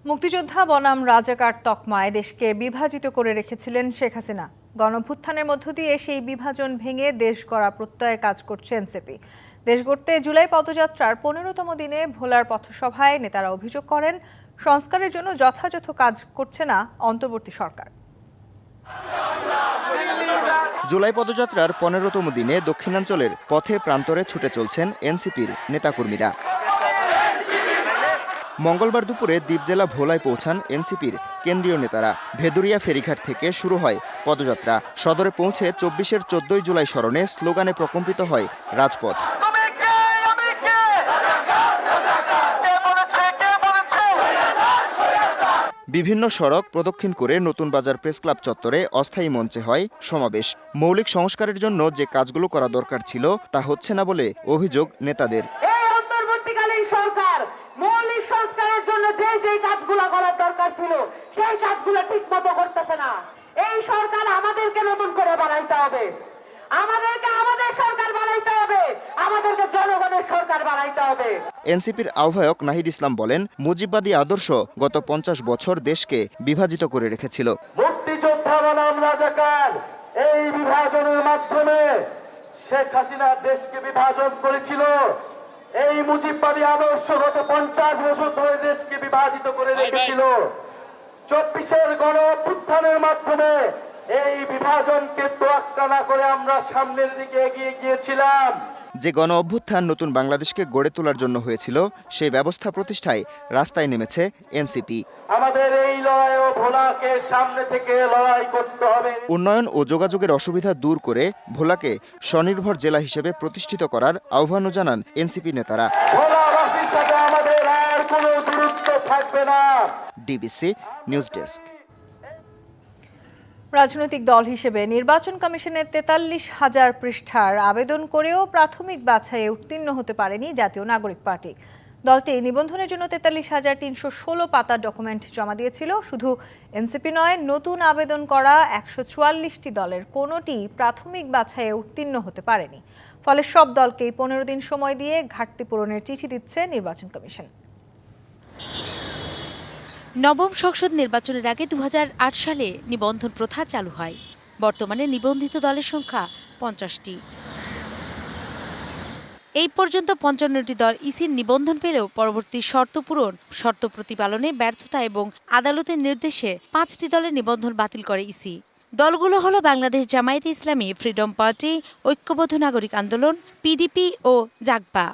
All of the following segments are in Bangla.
মুক্তিযোদ্ধা বনাম রাজাকার তকমায় দেশকে বিভাজিত করে রেখেছিলেন শেখ হাসিনা। গণঅভ্যুত্থানের মধ্য দিয়ে সেই বিভাজন ভেঙে দেশ গড়া প্রত্যয়ে কাজ করছে এনসিপি। দেশ গড়তে জুলাই পদযাত্রার ১৫তম দিনে ভোলার পথসভায় নেতারা অভিযোগ করেন, সংস্কারের জন্য যথাযথ কাজ করছে না অন্তর্বর্তী সরকার। জুলাই পদযাত্রার ১৫তম দিনে দক্ষিণাঞ্চলের পথে প্রান্তরে ছুটে চলছেন এনসিপির নেতাকর্মীরা। মঙ্গলবার দুপুরে দ্বীপ জেলা ভোলায় পৌঁছান এনসিপির কেন্দ্রীয় নেতারা। ভেদুরিয়া ফেরিঘাট থেকে শুরু হয় পদযাত্রা। সদরে পৌঁছে ২৪-এর ১৪ই জুলাই স্মরণে স্লোগানে প্রকম্পিত হয় রাজপথ। বিভিন্ন সড়ক প্রদক্ষিণ করে নতুন বাজার প্রেস ক্লাব চত্বরে অস্থায়ী মঞ্চে হয় সমাবেশ। মৌলিক সংস্কারের জন্য যে কাজগুলো করা দরকার ছিল তা হচ্ছে না বলে অভিযোগ নেতাদের। মৌলিক সংস্কারের জন্য যে কাজগুলো করার দরকার ছিল সেই কাজগুলো ঠিকমতো করতেছে না। এই সরকার আমাদেরকে নতুন করে বানাইতে হবে, আমাদেরকে আমাদের সরকার বানাইতে হবে, আমাদেরকে জনগণের সরকার বানাইতে হবে। এনসিপির আহ্বায়ক নাহিদ ইসলাম বলেন, মুজিববাদী আদর্শ গত ৫০ বছর দেশকে বিভাজিত করে রেখেছিল। মুক্তিযোদ্ধা বনাম রাজাকার এই বিভাজনের মাধ্যমে শেখ হাসিনা দেশকে বিভাজন করেছিল। এই মুজিববাদী আদর্শ গত ৫০ বছর ধরে দেশকে বিভাজিত করে রেখেছিল। ২৪-এর গণঅভ্যুত্থানের মাধ্যমে এই বিভাজনকে তোয়াক্কা না করে আমরা সামনের দিকে এগিয়ে গিয়েছিলাম। যে গণ অভ্যুত্থান নতুন বাংলাদেশকে গড়ে তোলার জন্য হয়েছিল, সেই ব্যবস্থা প্রতিষ্ঠায় রাস্তায় নেমেছে এনসিপি। আমাদের এই লড়াইও ভোলাকে সামনে থেকে লড়াই করতে হবে। উন্নয়ন ও যোগাযোগের অসুবিধা দূর করে ভোলাকে স্বনির্ভর জেলা হিসেবে প্রতিষ্ঠিত করার আহ্বানও জানান এনসিপি নেতারা। ভোলাবাসীর সাথে আমাদের আর কোনো দূরত্ব থাকবে না। DBC news desk. রাজনৈতিক দল হিসেবে নির্বাচন কমিশনের ৪৩,০০০ পৃষ্ঠার আবেদন করেও প্রাথমিক বাছাইয়ে উত্তীর্ণ হতে পারেনি জাতীয় নাগরিক পার্টি। দলটি নিবন্ধনের জন্য ৪৩,৩১৬ পাতার ডকুমেন্ট জমা দিয়েছিল। শুধু এনসিপি নয়, নতুন আবেদন করা ১৪৪টি দলের কোনোটি প্রাথমিক বাছাইয়ে উত্তীর্ণ হতে পারেনি। ফলে সব দলকেই ১৫ দিন সময় দিয়ে ঘাটতি পূরণের চিঠি দিচ্ছে নির্বাচন কমিশন। নবম সংসদ নির্বাচনের আগে ২০০৮ সালে নিবন্ধন প্রথা চালু হয়। বর্তমানে নিবন্ধিত দলের সংখ্যা ৫০টি। এই পর্যন্ত ৫৫টি দল ইসির নিবন্ধন পেলেও পরবর্তী শর্ত প্রতিপালনে ব্যর্থতা এবং আদালতের নির্দেশে ৫টি দলের নিবন্ধন বাতিল করে ইসি। দলগুলো হলো বাংলাদেশ জামায়াতে ইসলামী, ফ্রিডম পার্টি, ঐক্যবদ্ধ নাগরিক আন্দোলন, পিডিপি ও জাগপা।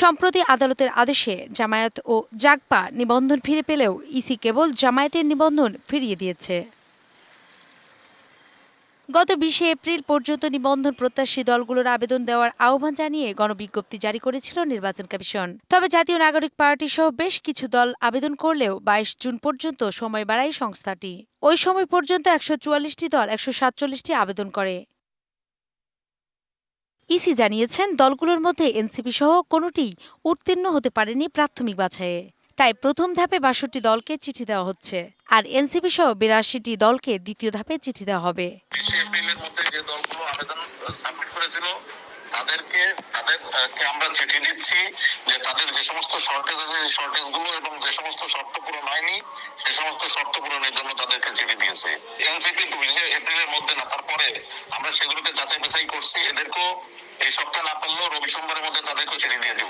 সম্প্রতি আদালতের আদেশে জামায়াত ও জাগপা নিবন্ধন ফিরে পেলেও ইসি কেবল জামায়াতের নিবন্ধন ফিরিয়ে দিয়েছে। গত ২০শে এপ্রিল পর্যন্ত নিবন্ধন প্রত্যাশী দলগুলোর আবেদন দেওয়ার আহ্বান জানিয়ে গণবিজ্ঞপ্তি জারি করেছিল নির্বাচন কমিশন। তবে জাতীয় নাগরিক পার্টি সহ বেশ কিছু দল আবেদন করলেও ২২ জুন পর্যন্ত সময় বাড়ায় সংস্থাটি। ওই সময় পর্যন্ত ১৪৪টি দল ১৪৭টি আবেদন করে। ইসি জানিয়েছেন, দলগুলোর মধ্যে এনসিপি সহ কোনোটিই উত্তীর্ণ হতে পারেনি প্রাথমিক বাছাইয়ে। তাই প্রথম ধাপে ৬২ দলকে চিঠি দেওয়া হচ্ছে, আর এনসিপি সহ ৮২টি দলকে দ্বিতীয় ধাপে চিঠি দেওয়া হবে। এপ্রিলের মধ্যে যে দলগুলো আবেদন সাবমিট করেছিল তাদেরকে আমরা চিঠি দিচ্ছি যে তাদের যে সমস্ত শর্টেজ আছে, সেই শর্টেজগুলো এবং যে সমস্ত শর্ত পূরণ হয়নি সেই সমস্ত শর্ত পূরণের জন্য তাদেরকে চিঠি দিয়েছে। এনসিপি ২০শে এপ্রিলের মধ্যে না, তারপরে আমরা সেগুলোকে যাচাই বাছাই করছি। এদেরকেও এই সপ্তাহ না পারলেও রবি সোমবারের মধ্যে তাদেরকেও চিঠি দিয়ে দেব।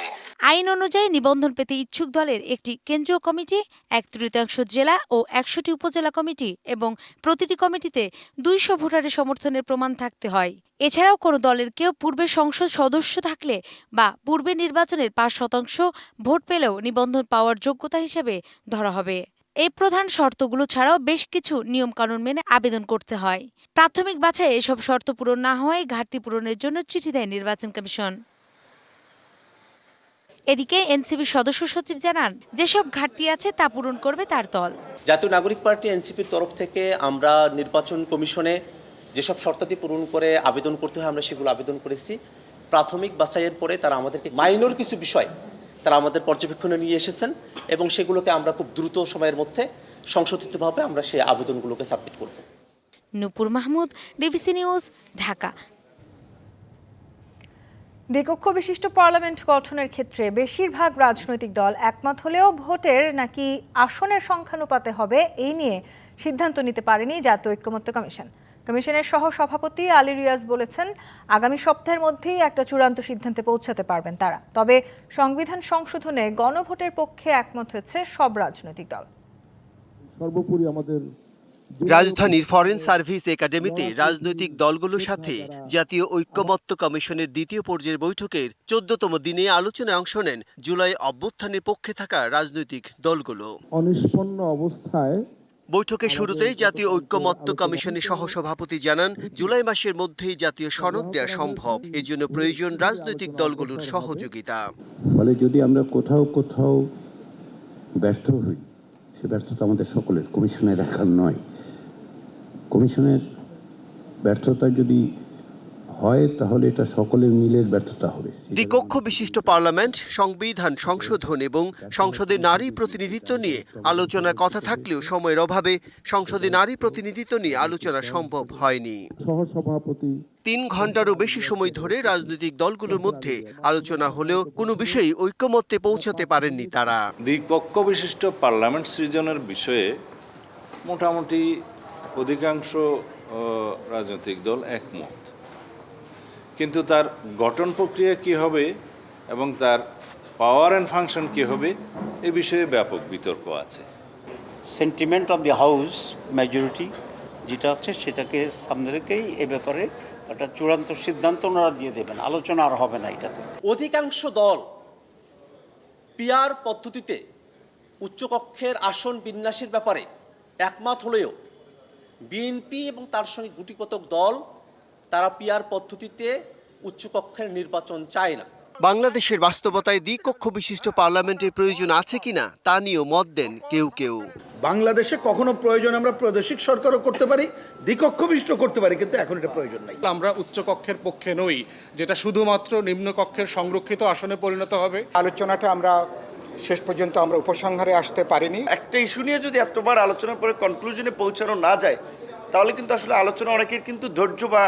আইন অনুযায়ী নিবন্ধন পেতে ইচ্ছুক দলের একটি কেন্দ্রীয় কমিটি, ১/৩ জেলা ও ১০০টি উপজেলা কমিটি এবং প্রতিটি কমিটিতে ২০০ ভোটারের সমর্থনের প্রমাণ থাকতে হয়। এছাড়াও কোনো দলের কেউ পূর্বে সংসদ সদস্য থাকলে বা পূর্বে নির্বাচনের ৫% ভোট পেলেও নিবন্ধন পাওয়ার যোগ্যতা হিসেবে ধরা হবে। এই প্রধান শর্তগুলো ছাড়াও বেশ কিছু নিয়মকানুন মেনে আবেদন করতে হয়। প্রাথমিক বাছাইয়ে এসব শর্ত পূরণ না হওয়ায় ঘাটতি পূরণের জন্য চিঠি দেয় নির্বাচন কমিশন। এদিকে এনসিপি সদস্য সচিব জানান, যেসব ঘাটতি আছে তা পূরণ করবে তার দল। জাতীয় নাগরিক পার্টি এনসিপির তরফ থেকে আমরা নির্বাচন কমিশনে যেসব শর্তাদি পূরণ করে আবেদন করতে হয় আমরা সেগুলো আবেদন করেছি। প্রাথমিক বাছাইয়ের পরে তারা আমাদেরকে মাইনর কিছু বিষয় তারা আমাদের পর্যবেক্ষণে নিয়ে এসেছেন এবং সেগুলোকে আমরা খুব দ্রুত সময়ের মধ্যে সংশোধিতভাবে আমরা সেই আবেদনগুলোকে সাবমিট করব। নূপুর মাহমুদ, ডিবিসি নিউজ, ঢাকা। দ্বিকক্ষ বিশিষ্ট পার্লামেন্ট গঠনের ক্ষেত্রে বেশিরভাগ রাজনৈতিক দল একমত হলেও ভোটের নাকি আসনের সংখ্যানুপাতে হবে এই নিয়ে সিদ্ধান্ত নিতে পারেনি জাতীয় ঐক্যমত্য কমিশন। কমিশনের সহ সভাপতি আলী রিয়াজ বলেছেন, আগামী সপ্তাহের মধ্যেই একটা চূড়ান্ত সিদ্ধান্তে পৌঁছাতে পারবেন তারা। তবে সংবিধান সংশোধনে গণভোটের পক্ষে একমত হয়েছে সব রাজনৈতিক দল। সর্বোপরি আমাদের রাজধানীর ফরেন সার্ভিস একাডেমিতে রাজনৈতিক দলগুলোর সাথে জাতীয় ঐক্যমত্য কমিশনের দ্বিতীয় পর্যায়ের বৈঠকের 14তম দিনে আলোচনায় অংশ নেন জুলাই অভ্যুত্থানের পক্ষে থাকা রাজনৈতিক দলগুলো। অনিষ্পন্ন অবস্থায় বৈঠকের শুরুতেই জাতীয় ঐক্যমত্য কমিশনের সহসভাপতি জানান, জুলাই মাসের মধ্যেই জাতীয় সনদ দেওয়া সম্ভব। এজন্য প্রয়োজন রাজনৈতিক দলগুলোর সহযোগিতা। ফলে যদি আমরা কোথাও কোথাও ব্যর্থ হই, সে ব্যর্থতা আমাদের সকলের, কমিশনের একার নয়। কমিশনের ব্যর্থতা যদি হয় তাহলে এটা সকলের মিলের ব্যর্থতা হবে। দ্বিকক্ষ বিশিষ্ট পার্লামেন্ট, সংবিধান সংশোধন এবং সংসদে নারী প্রতিনিধিত্ব নিয়ে আলোচনার কথা থাকলেও সময়ের অভাবে সংসদে নারী প্রতিনিধিত্ব নিয়ে আলোচনা সম্ভব হয়নি। সহসভাপতি 3 ঘন্টারও বেশি সময় ধরে রাজনৈতিক দলগুলোর মধ্যে আলোচনা হলেও কোনো বিষয়ে ঐক্যমত্যে পৌঁছাতে পারেননি তারা। দ্বিকক্ষ বিশিষ্ট পার্লামেন্ট সৃজনের বিষয়ে মোটামুটি অধিকাংশ রাজনৈতিক দল একমত, কিন্তু তার গঠন প্রক্রিয়া কি হবে এবং তার পাওয়ার অ্যান্ড ফাংশন কি হবে এ বিষয়ে ব্যাপক বিতর্ক আছে। Sentiment of the house majority যেটা আছে সেটাকে সামনে রেখেই এ ব্যাপারে একটা চূড়ান্ত সিদ্ধান্ত ওনারা দিয়ে দেবেন, আলোচনা আর হবে না এটাতে। অধিকাংশ দল পিআর পদ্ধতিতে উচ্চকক্ষের আসন বিন্যাসের ব্যাপারে একমত হলেও বিএনপি এবং তার সঙ্গে গুটিকতক দল তারা পিআর পদ্ধতিতে উচ্চকক্ষের নির্বাচন চায় না। বাংলাদেশের বাস্তবতায় দ্বিকক্ষ বিশিষ্ট পার্লামেন্টের প্রয়োজন আছে কিনা তা নিয়েও মত দেন কেউ কেউ। বাংলাদেশে কখনো প্রয়োজন আমরা প্রাদেশিক সরকারও করতে পারি, দ্বিকক্ষ বিশিষ্ট করতে পারি, কিন্তু এখন এটা প্রয়োজন নাই। আমরা উচ্চকক্ষের পক্ষে নই, যেটা শুধুমাত্র নিম্নকক্ষের সংরক্ষিত আসনে পরিণত হবে। আলোচনাটা আমরা শেষ পর্যন্ত আমরা উপসংহারে আসতে পারিনি। একটা ইস্যু নিয়ে যদি এতবার আলোচনার পরে কনক্লুশনে পৌঁছানো না যায় তাহলে কিন্তু আসলে আলোচনা অনেকের কিন্তু ধৈর্য বা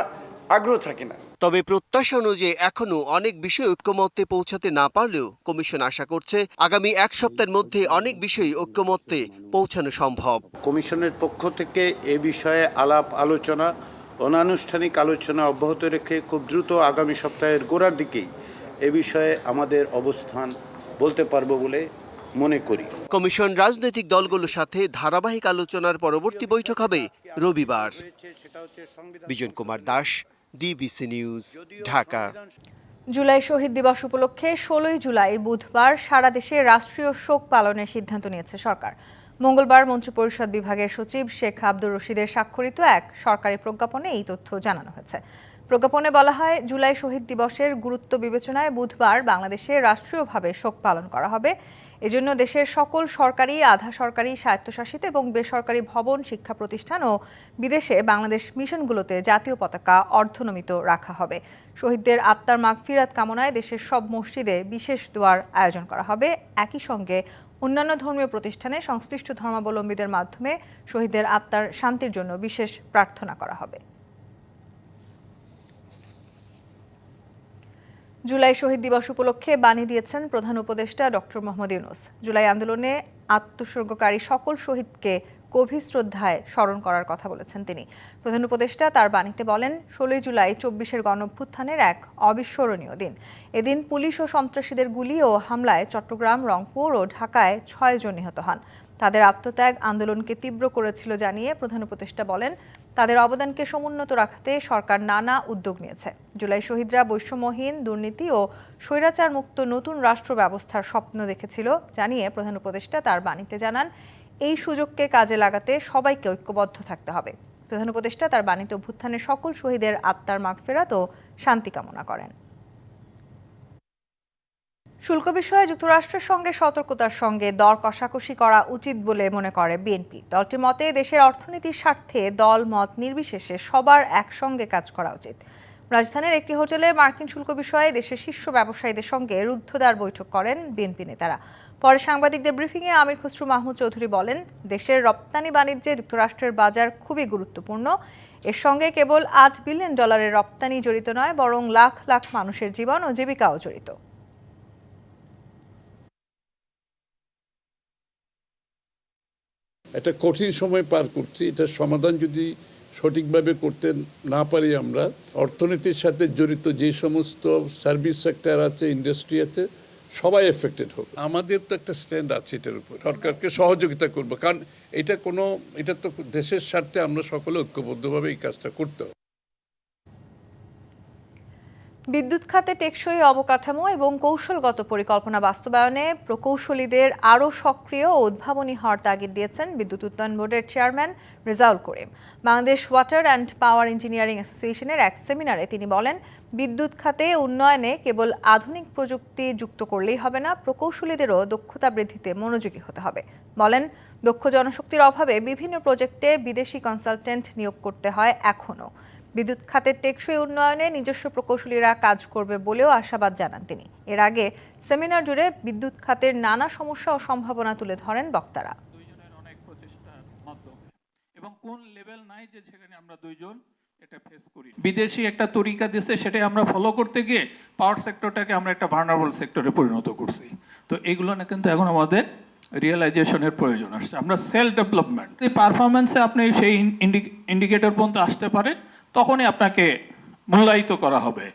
আগ্রহ থাকে না। তবে প্রত্যাশা অনুযায়ী এখনো অনেক বিষয় ঐক্যমত্যে পৌঁছাতে না পারলেও কমিশন আশা করছে আগামী 1 সপ্তাহের মধ্যে অনেক বিষয় ঐক্যমত্যে পৌঁছানো সম্ভব। কমিশনের পক্ষ থেকে এ বিষয়ে আলাপ আলোচনা, অনানুষ্ঠানিক আলোচনা অব্যাহত রেখে খুব দ্রুত আগামী সপ্তাহের গোড়ার দিকেই এ বিষয়ে আমাদের অবস্থান বলতে পারবো বলে মনে করি। কমিশন রাজনৈতিক দলগুলোর সাথে ধারাবাহিক আলোচনার পরবর্তী বৈঠক হবে রবিবার। Bijan Kumar Das, DBC news, Dhaka. জুলাই শহীদ দিবস উপলক্ষে 16ই জুলাই বুধবার সারা দেশে রাষ্ট্রীয় শোক পালনের সিদ্ধান্ত নিয়েছে সরকার। মঙ্গলবার মন্ত্রিপরিষদ বিভাগের সচিব শেখ আব্দুর রশিদের স্বাক্ষরিত এক সরকারি প্রজ্ঞাপনে এই তথ্য জানানো হয়েছে। প্রজ্ঞাপনে বলা হয়, জুলাই শহীদ দিবসের গুরুত্ব বিবেচনায় বুধবার বাংলাদেশে রাষ্ট্রীয়ভাবে শোক পালন করা হবে। এজন্য দেশের সকল সরকারি, আধা সরকারি, স্বায়ত্তশাসিত এবং বেসরকারি ভবন, শিক্ষা প্রতিষ্ঠান ও বিদেশে বাংলাদেশ মিশনগুলোতে জাতীয় পতাকা অর্ধনমিত রাখা হবে। শহীদদের আত্মার মাগফিরাত কামনায় দেশের সব মসজিদে বিশেষ দোয়ার আয়োজন করা হবে। একই সঙ্গে অন্যান্য ধর্মীয় প্রতিষ্ঠানে সংশ্লিষ্ট ধর্মাবলম্বীদের মাধ্যমে শহীদদের আত্মার শান্তির জন্য বিশেষ প্রার্থনা করা হবে। জুলাই শহীদ দিবস উপলক্ষে বাণী দিয়েছেন প্রধান উপদেষ্টা ডক্টর মোহাম্মদ ইউনূস। জুলাই আন্দোলনে আত্মোৎসর্গকারী সকল শহীদকে গভীর শ্রদ্ধায় স্মরণ করার কথা বলেছেন তিনি। প্রধান উপদেষ্টা তার বাণীতে বলেন, 16ই জুলাই 24-এর গণঅভ্যুত্থানের এক অবিস্মরণীয় দিন। এদিন পুলিশ ও সন্ত্রাসীদের গুলি ও হামলায় চট্টগ্রাম, রংপুর ও ঢাকায় 6 জন নিহত হন। তাদের আত্মত্যাগ আন্দোলনকে তীব্র করেছিল জানিয়ে প্রধান উপদেষ্টা বলেন, তাদের অবদানকে সমুন্নত রাখতে সরকার নানা উদ্যোগ নিয়েছে। জুলাই শহীদরা বৈষম্যহীন, দুর্নীতি ও স্বৈরাচার মুক্ত নতুন রাষ্ট্র ব্যবস্থার স্বপ্ন দেখেছিল জানিয়ে প্রধান উপদেষ্টা তার বাণীতে জানান, এই সুযোগকে কাজে লাগাতে সবাইকে ঐক্যবদ্ধ থাকতে হবে। প্রধান উপদেষ্টা তার বাণীতে অভ্যুত্থানের সকল শহীদের আত্মার মাগফিরাত ও শান্তি কামনা করেন। শুল্ক বিষয়ে যুক্তরাষ্ট্রের সঙ্গে সতর্কতার সঙ্গে দর কষাকষি করা উচিত বলে মনে করে বিএনপি। দলটির মতে দেশের অর্থনীতির স্বার্থে দল মত নির্বিশেষে সবার একসঙ্গে কাজ করা উচিত। রাজধানীর একটি হোটেলে মার্কিন শুল্ক বিষয়ে দেশের শীর্ষ ব্যবসায়ীদের সঙ্গে রুদ্ধদ্বার বৈঠক করেন বিএনপি নেতারা। পরে সাংবাদিকদের ব্রিফিংয়ে আমির খসরু মাহমুদ চৌধুরী বলেন, দেশের রপ্তানি বাণিজ্যে যুক্তরাষ্ট্রের বাজার খুবই গুরুত্বপূর্ণ। এর সঙ্গে কেবল $8 বিলিয়ন রপ্তানি জড়িত নয়, বরং লাখ লাখ মানুষের জীবন ও জীবিকাও জড়িত। একটা কঠিন সময় পার করছি, এটার সমাধান যদি সঠিকভাবে করতে না পারি আমরা, অর্থনীতির সাথে জড়িত যে সমস্ত সার্ভিস সেক্টর আছে, ইন্ডাস্ট্রি আছে, সবাই এফেক্টেড হবে। আমাদের তো একটা স্ট্যান্ড আছে এটার উপর, সরকারকে সহযোগিতা করব, কারণ এটা তো দেশের স্বার্থে আমরা সকলে ঐক্যবদ্ধভাবে এই কাজটা করতে হবে। বিদ্যুৎ খাতে টেকসই অবকাঠামো এবং কৌশলগত পরিকল্পনা বাস্তবায়নে প্রকৌশলীদের আরও সক্রিয় ও উদ্ভাবনী হওয়ার তাগিদ দিয়েছেন বিদ্যুৎ উন্নয়ন বোর্ডের chairman Rezaul Karim. Bangladesh water and power engineering অ্যাসোসিয়েশনের এক সেমিনারে তিনি বলেন, বিদ্যুৎ খাতে উন্নয়নে কেবল আধুনিক প্রযুক্তি যুক্ত করলেই হবে না, প্রকৌশলীদেরও দক্ষতা বৃদ্ধিতে মনোযোগী হতে হবে। বলেন, দক্ষ জনশক্তির অভাবে বিভিন্ন প্রজেক্টে বিদেশি কনসালটেন্ট নিয়োগ করতে হয় এখনও। বিদ্যুৎ খাতের টেকসই উন্নয়নে নিজস্ব প্রকৌশলীরা কাজ করবে বলেও আশাবাদ জানান তিনি। এর আগে সেমিনার জুড়ে বিদ্যুৎ খাতের নানা সমস্যা ও সম্ভাবনা তুলে ধরেন বক্তারা। অনেক প্রচেষ্টার মাধ্যমে এবং কোন লেভেল নাই যে সেখানে আমরা দুইজন এটা ফেস করি। বিদেশি একটা তরিকা দিয়েছে, সেটাই আমরা ফলো করতে গিয়ে পাওয়ার সেক্টরটাকে আমরা একটা ভালনারেবল সেক্টরে পরিণত করছি। তো এগুলো না কিন্তু এখন আমাদের রিয়েলাইজেশনের প্রয়োজন আসছে। আমরা সেলফ ডেভেলপমেন্ট, এই পারফরমেন্সে আপনি সেই ইন্ডিকেটর পর্যন্ত আসতে পারেন, তখনই আপনাকে মূল্যায়িত করা হবে।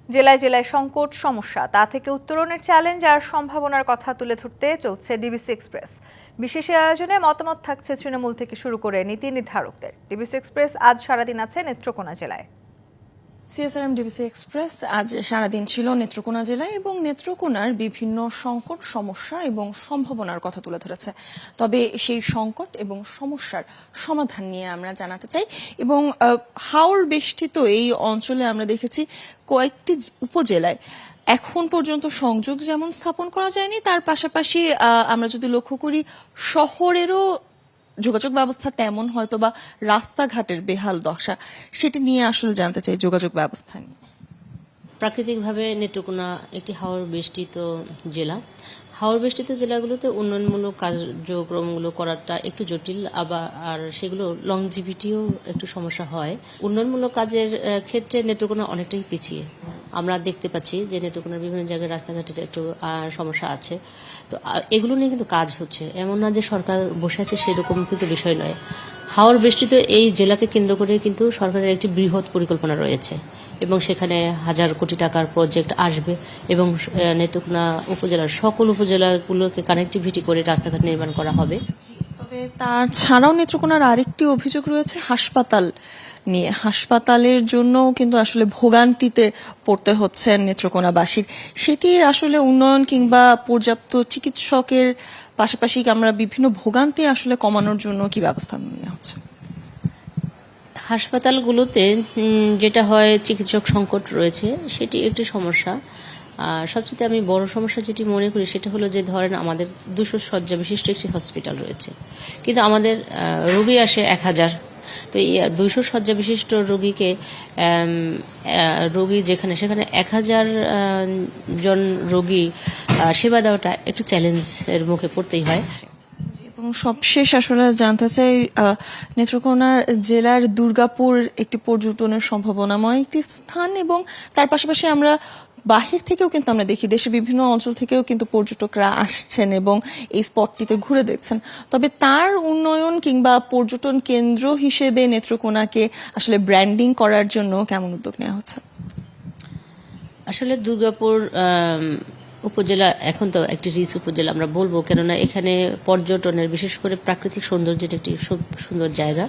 জেলায় জেলায় সংকট, সমস্যা, তা থেকে উত্তরণের চ্যালেঞ্জ আর সম্ভাবনার কথা তুলে ধরতে চলছে ডিবিসি এক্সপ্রেস। বিশেষ আয়োজনে মতামত থাকছে তৃণমূল থেকে শুরু করে নীতি নির্ধারকদের। ডিবিসি এক্সপ্রেস আজ সারাদিন আছে নেত্রকোনা জেলায়। সিএসআরএম ডিবিসি এক্সপ্রেস আজ সারাদিন ছিল নেত্রকোনা জেলায় এবং নেত্রকোনার বিভিন্ন সংকট, সমস্যা এবং সম্ভাবনার কথা তুলে ধরেছে। তবে সেই সংকট এবং সমস্যার সমাধান নিয়ে আমরা জানাতে চাই। এবং হাওর বেষ্টিত এই অঞ্চলে আমরা দেখেছি কয়েকটি উপজেলায় এখন পর্যন্ত সংযোগ যেমন স্থাপন করা যায়নি, তার পাশাপাশি আমরা যদি লক্ষ্য করি শহরেরও যোগাযোগ ব্যবস্থা তেমন হয়তো বা রাস্তাঘাটের বেহাল দশা, সেটি নিয়ে আসলে জানতে চাই যোগাযোগ ব্যবস্থা নিয়ে। প্রাকৃতিকভাবে নেত্রকোনা একটি হাওর বেষ্টিত জেলা। হাওর বেষ্টিত জেলাগুলোতে উন্নয়নমূলক কার্যক্রমগুলো করাটা একটু জটিল, আর সেগুলো লংজিভিটিও একটু সমস্যা হয়। উন্নয়নমূলক কাজের ক্ষেত্রে নেত্রকোনা অনেকটাই পিছিয়ে। আমরা দেখতে পাচ্ছি যে নেত্রকোনার বিভিন্ন জায়গায় রাস্তাঘাটের একটু সমস্যা আছে। তো এগুলো নিয়ে কিন্তু কাজ হচ্ছে, এমন না যে সরকার বসে আছে সেরকম কিন্তু বিষয় নয়। হাওর বেষ্টিত এই জেলাকে কেন্দ্র করে কিন্তু সরকারের একটি বৃহৎ পরিকল্পনা রয়েছে এবং সেখানে হাজার কোটি টাকার প্রজেক্ট আসবে এবং নেত্রকোনা উপজেলার সকল উপজেলাগুলোকে কানেক্টিভিটি করে রাস্তাঘাট নির্মাণ করা হবে। তবে তার ছাড়াও নেত্রকোনার আরেকটি অভিযোগ রয়েছে হাসপাতাল নিয়ে। হাসপাতালের জন্য কিন্তু আসলে ভোগান্তিতে পড়তে হচ্ছে নেত্রকোনাবাসীর। সেটির আসলে উন্নয়ন কিংবা পর্যাপ্ত চিকিৎসকের পাশাপাশি আমরা বিভিন্ন ভোগান্তি আসলে কমানোর জন্য কি ব্যবস্থা নেওয়া হচ্ছে? হাসপাতালগুলোতে যেটা হয়, চিকিৎসক সংকট রয়েছে, সেটি একটি সমস্যা। সবচেয়ে আমি বড় সমস্যা যেটি মনে করি সেটা হলো যে ধরেন আমাদের 200 শয্যা বিশিষ্ট একটি হসপিটাল রয়েছে, কিন্তু আমাদের রোগী আসে 1000। তো এই 200 শয্যা বিশিষ্ট রোগী যেখানে সেখানে 1000 জন রোগী সেবা দেওয়াটা একটু চ্যালেঞ্জের মুখে পড়তেই হয়। এবং সবশেষ আসলে জানতে চাই, নেত্রকোনা জেলার দুর্গাপুর একটি পর্যটনের সম্ভাবনাময় একটি স্থান এবং তার পাশাপাশি আমরা বাহির থেকেও কিন্তু আমরা দেখি দেশের বিভিন্ন অঞ্চল থেকেও কিন্তু পর্যটকরা আসছেন এবং এই স্পটটিতে ঘুরে দেখছেন। তবে তার উন্নয়ন কিংবা পর্যটন কেন্দ্র হিসেবে নেত্রকোনাকে আসলে ব্র্যান্ডিং করার জন্য কেমন উদ্যোগ নেওয়া হচ্ছে? আসলে দুর্গাপুর উপজেলা এখন তো একটি রিচ উপজেলা আমরা বলবো, কেননা এখানে পর্যটনের বিশেষ করে প্রাকৃতিক সৌন্দর্যের একটি সুন্দর জায়গা।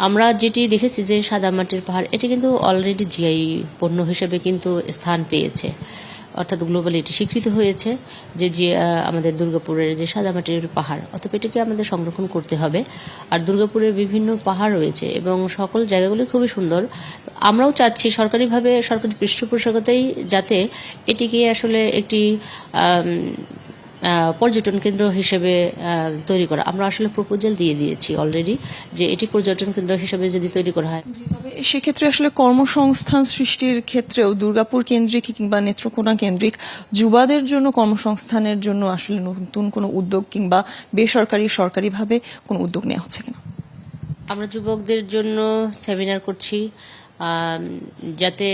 আমরা যেটি দেখেছি যে সাদামাটির পাহাড়, এটি কিন্তু অলরেডি জিআই পণ্য হিসেবে কিন্তু স্থান পেয়েছে, অর্থাৎ গ্লোবালি এটি স্বীকৃত হয়েছে যে আমাদের দুর্গাপুরের যে সাদামাটির পাহাড়, অতএব এটিকে আমাদের সংরক্ষণ করতে হবে। আর দুর্গাপুরের বিভিন্ন পাহাড় রয়েছে এবং সকল জায়গাগুলি খুবই সুন্দর। আমরাও চাচ্ছি সরকারিভাবে, সরকারি পৃষ্ঠপোষকতায় যাতে এটিকে আসলে একটি পর্যটন কেন্দ্র হিসেবে তৈরি করা। আমরা আসলে প্রপোজাল দিয়ে দিয়েছি অলরেডি যে এটি পর্যটন কেন্দ্র হিসেবে যদি তৈরি করা হয়, সেক্ষেত্রে আসলে কর্মসংস্থান সৃষ্টির ক্ষেত্রেও দুর্গাপুর কেন্দ্রিক কিংবা নেত্রকোনা কেন্দ্রিক যুবাদের জন্য কর্মসংস্থানের জন্য আসলে নতুন কোনো উদ্যোগ কিংবা বেসরকারি সরকারিভাবে কোনো উদ্যোগ নেওয়া হচ্ছে কিনা? আমরা যুবকদের জন্য সেমিনার করছি, যাতে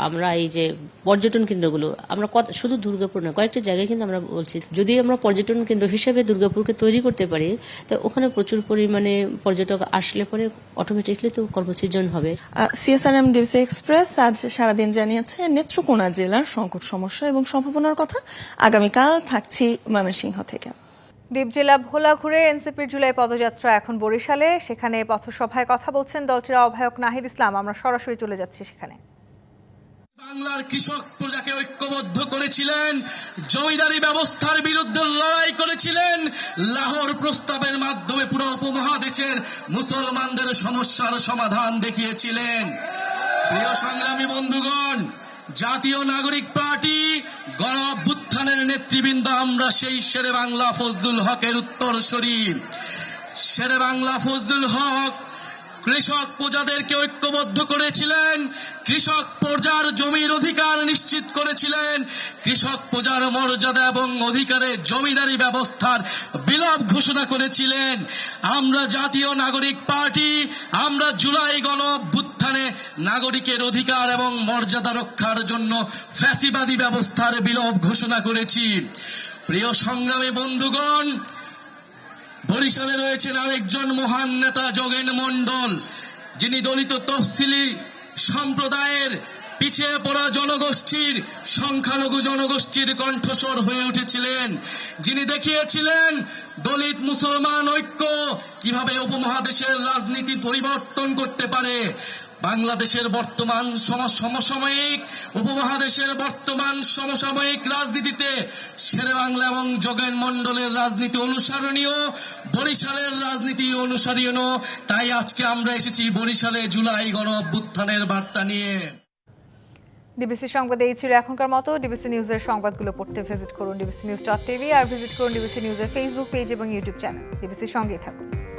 আমরা এই যে পর্যটন কেন্দ্রগুলো আমরা শুধু দুর্গাপুর না, কয়েকটি জায়গায় কিন্তু আমরা বলছি যদি আমরা পর্যটন কেন্দ্র হিসেবে দুর্গাপুরকে তৈরি করতে পারি, তো ওখানে প্রচুর পরিমাণে পর্যটক আসলে পরে অটোমেটিকলি তো কর্মসৃজন হবে। সিএসআরএম ডিবিসি এক্সপ্রেস আজ সারাদিন জানিয়েছে নেত্রকোনা জেলার সংকট সমস্যা এবং সম্ভাবনার কথা। আগামীকাল থাকছি ময়মনসিংহ থেকে। দ্বীপ জেলা ভোলা ঘুরে এনসিপির জুলাই পদযাত্রা এখন বরিশালে, সেখানে পথসভায় কথা বলছেন দলটির আহ্বায়ক নাহিদ ইসলাম। আমরা সরাসরি চলে যাচ্ছি সেখানে। বাংলার কৃষক প্রজাকে ঐক্যবদ্ধ করেছিলেন, জমিদারি ব্যবস্থার বিরুদ্ধে লড়াই করেছিলেন, লাহোর প্রস্তাবের মাধ্যমে পুরো উপমহাদেশের মুসলমানদের সমস্যার সমাধান দেখিয়েছিলেন। প্রিয় সংগ্রামী বন্ধুগণ, জাতীয় নাগরিক পার্টি গণ অভ্যুত্থানের নেতৃবৃন্দ আমরা সেই শেরে বাংলা ফজলুল হকের উত্তরসূরি। শেরে বাংলা ফজলুল হক কৃষক প্রজাদেরকে ঐক্যবদ্ধ করেছিলেন, কৃষক প্রজার জমির অধিকার নিশ্চিত করেছিলেন, কৃষক প্রজার মর্যাদা এবং অধিকারে জমিদারি ব্যবস্থার বিলোপ ঘোষণা করেছিলেন। আমরা জাতীয় নাগরিক পার্টি, আমরা জুলাই গণ অভ্যুত্থানে নাগরিকের অধিকার এবং মর্যাদা রক্ষার জন্য ফ্যাসিবাদী ব্যবস্থার বিলোপ ঘোষণা করেছি। প্রিয় সংগ্রামী বন্ধুগণ, বরিশালে রয়েছেন আরেকজন মহান নেতা যোগেন মণ্ডল, যিনি দলিত তফসিলি সম্প্রদায়ের পিছিয়ে পড়া জনগোষ্ঠীর সংখ্যালঘু জনগোষ্ঠীর কণ্ঠস্বর হয়ে উঠেছিলেন, যিনি দেখিয়েছিলেন দলিত মুসলমান ঐক্য কিভাবে উপমহাদেশের রাজনীতি পরিবর্তন করতে পারে। বাংলাদেশের বর্তমান সমসাময়িক উপমহাদেশের বর্তমান সমসাময়িক রাজনীতিতে শেরে বাংলা এবং যোগেন মণ্ডলের রাজনীতি অনুসরণীয়, বরিশালের রাজনীতি অনুসরণীয়। তাই আজকে আমরা এসেছি বরিশালে জুলাই গণ অভ্যুত্থানের বার্তা নিয়ে। ডিবিসি সংবাদে এই ছিল এখনকার মতো। ডিবিসি নিউজের সংবাদগুলো পড়তে ভিজিট করুন dbcnews.tv আর ভিজিট করুন ডিবিসি নিউজের ফেসবুক পেজ এবং ইউটিউব চ্যানেল। ডিবিসির সঙ্গেই থাকুন।